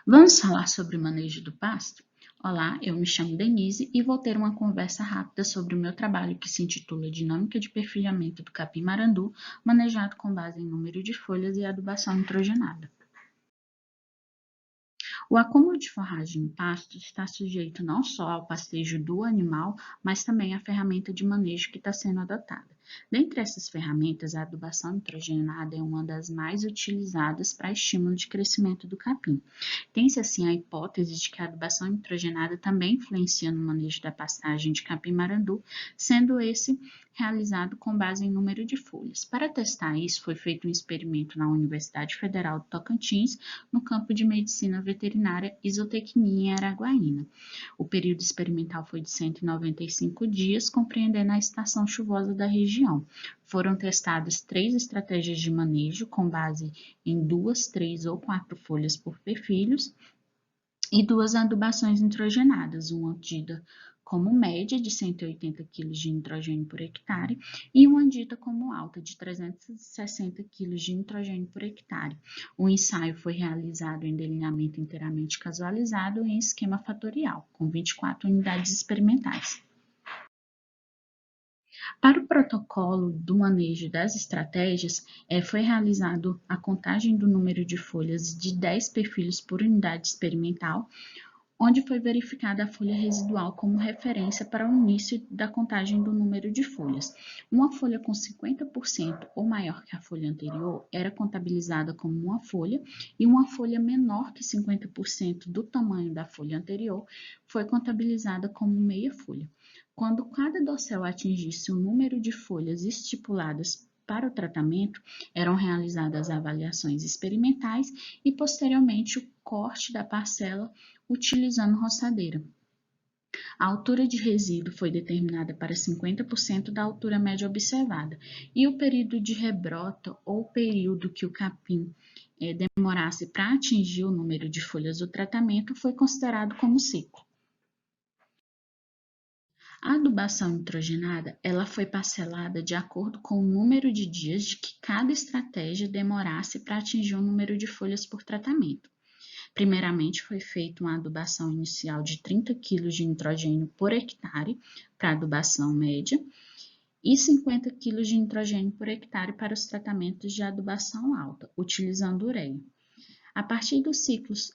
Vamos falar sobre o manejo do pasto? Olá, eu me chamo Denise e vou ter uma conversa rápida sobre o meu trabalho que se intitula Dinâmica de Perfilhamento do Capim-Marandu, manejado com base em número de folhas e adubação nitrogenada. O acúmulo de forragem em pastos está sujeito não só ao pastejo do animal, mas também à ferramenta de manejo que está sendo adotada. Dentre essas ferramentas, a adubação nitrogenada é uma das mais utilizadas para estímulo de crescimento do capim. Tem-se assim a hipótese de que a adubação nitrogenada também influencia no manejo da pastagem de capim-marandu, sendo esse realizado com base em número de folhas. Para testar isso, foi feito um experimento na Universidade Federal do Tocantins, no campo de Medicina Veterinária e Zootecnia em Araguaína. O período experimental foi de 195 dias, compreendendo a estação chuvosa da região. Foram testadas 3 estratégias de manejo, com base em 2, 3 ou 4 folhas por perfilhos, e 2 adubações nitrogenadas, uma dita como média de 180 kg de nitrogênio por hectare e uma dita como alta de 360 kg de nitrogênio por hectare. O ensaio foi realizado em delineamento inteiramente casualizado em esquema fatorial, com 24 unidades experimentais. Para o protocolo do manejo das estratégias, foi realizado a contagem do número de folhas de 10 perfilhos por unidade experimental, onde foi verificada a folha residual como referência para o início da contagem do número de folhas. Uma folha com 50% ou maior que a folha anterior era contabilizada como uma folha, e uma folha menor que 50% do tamanho da folha anterior foi contabilizada como meia folha. Quando cada dossel atingisse o número de folhas estipuladas para o tratamento, eram realizadas avaliações experimentais e, posteriormente, o corte da parcela utilizando roçadeira. A altura de resíduo foi determinada para 50% da altura média observada, e o período de rebrota ou período que o capim demorasse para atingir o número de folhas do tratamento foi considerado como ciclo. A adubação nitrogenada, ela foi parcelada de acordo com o número de dias de que cada estratégia demorasse para atingir o número de folhas por tratamento. Primeiramente, foi feita uma adubação inicial de 30 kg de nitrogênio por hectare para a adubação média e 50 kg de nitrogênio por hectare para os tratamentos de adubação alta, utilizando ureia. A partir dos ciclos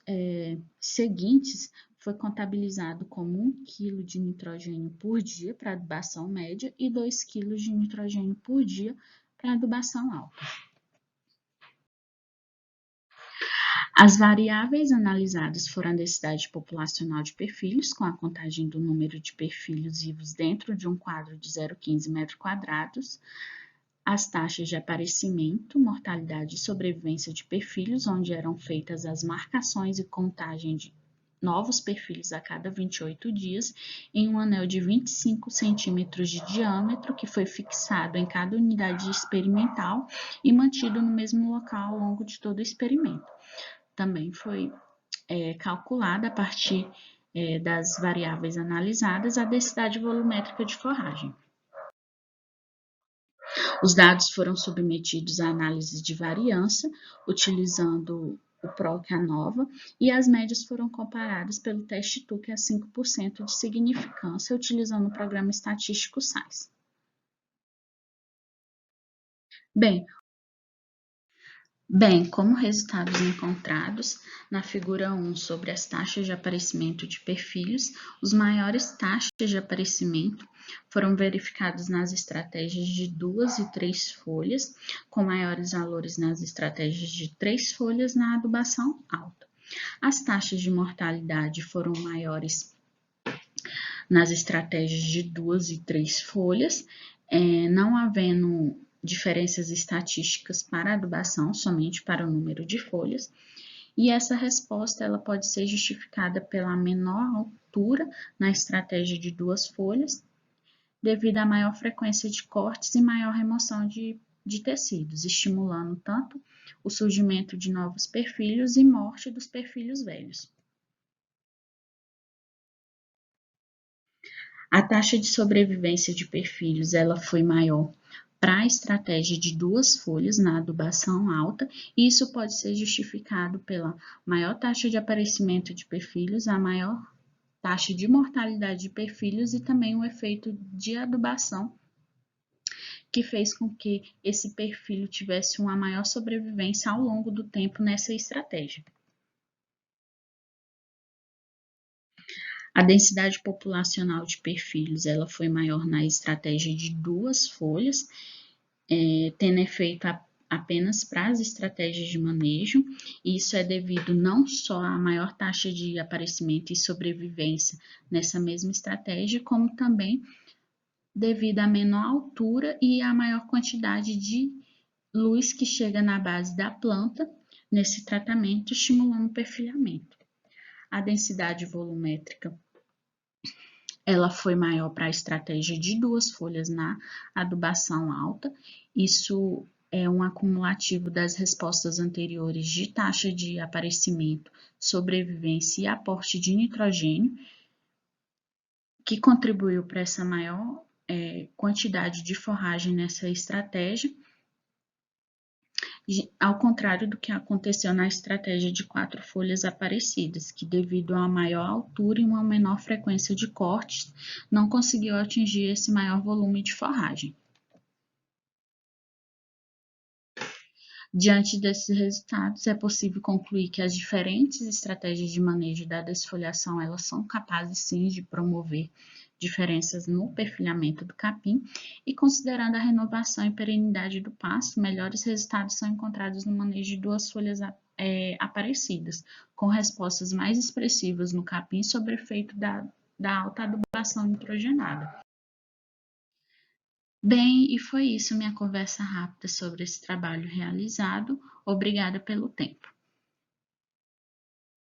seguintes, foi contabilizado como 1 kg de nitrogênio por dia para adubação média e 2 kg de nitrogênio por dia para adubação alta. As variáveis analisadas foram a densidade populacional de perfilhos, com a contagem do número de perfilhos vivos dentro de um quadro de 0,15 m², as taxas de aparecimento, mortalidade e sobrevivência de perfilhos, onde eram feitas as marcações e contagem de novos perfilhos a cada 28 dias, em um anel de 25 centímetros de diâmetro, que foi fixado em cada unidade experimental e mantido no mesmo local ao longo de todo o experimento. Também foi calculada a partir das variáveis analisadas a densidade volumétrica de forragem. Os dados foram submetidos à análise de variância, utilizando o PROC-ANOVA, e as médias foram comparadas pelo teste TUC a 5% de significância, utilizando o programa estatístico SAIS. Bem, como resultados encontrados na figura 1 sobre as taxas de aparecimento de perfilhos, os maiores taxas de aparecimento foram verificados nas estratégias de 2 e 3 folhas, com maiores valores nas estratégias de 3 folhas na adubação alta. As taxas de mortalidade foram maiores nas estratégias de 2 e 3 folhas, não havendo diferenças estatísticas para a adubação, somente para o número de folhas, e essa resposta ela pode ser justificada pela menor altura na estratégia de 2 folhas, devido à maior frequência de cortes e maior remoção de tecidos, estimulando tanto o surgimento de novos perfilhos e morte dos perfilhos velhos. A taxa de sobrevivência de perfilhos ela foi maior para a estratégia de 2 folhas na adubação alta, e isso pode ser justificado pela maior taxa de aparecimento de perfilhos, a maior taxa de mortalidade de perfilhos e também o efeito de adubação que fez com que esse perfilho tivesse uma maior sobrevivência ao longo do tempo nessa estratégia. A densidade populacional de perfilhos ela foi maior na estratégia de 2 folhas, tendo efeito apenas para as estratégias de manejo. Isso é devido não só à maior taxa de aparecimento e sobrevivência nessa mesma estratégia, como também devido à menor altura e à maior quantidade de luz que chega na base da planta nesse tratamento, estimulando o perfilhamento. A densidade volumétrica ela foi maior para a estratégia de 2 folhas na adubação alta. Isso é um acumulativo das respostas anteriores de taxa de aparecimento, sobrevivência e aporte de nitrogênio, que contribuiu para essa maior quantidade de forragem nessa estratégia, ao contrário do que aconteceu na estratégia de 4 folhas aparecidas, que devido a maior altura e uma menor frequência de cortes, não conseguiu atingir esse maior volume de forragem. Diante desses resultados, é possível concluir que as diferentes estratégias de manejo da desfolhação, elas são capazes sim de promover diferenças no perfilhamento do capim e considerando a renovação e perenidade do pasto, melhores resultados são encontrados no manejo de 2 folhas aparecidas, com respostas mais expressivas no capim sobre efeito da alta adubação nitrogenada. Bem, e foi isso minha conversa rápida sobre esse trabalho realizado. Obrigada pelo tempo.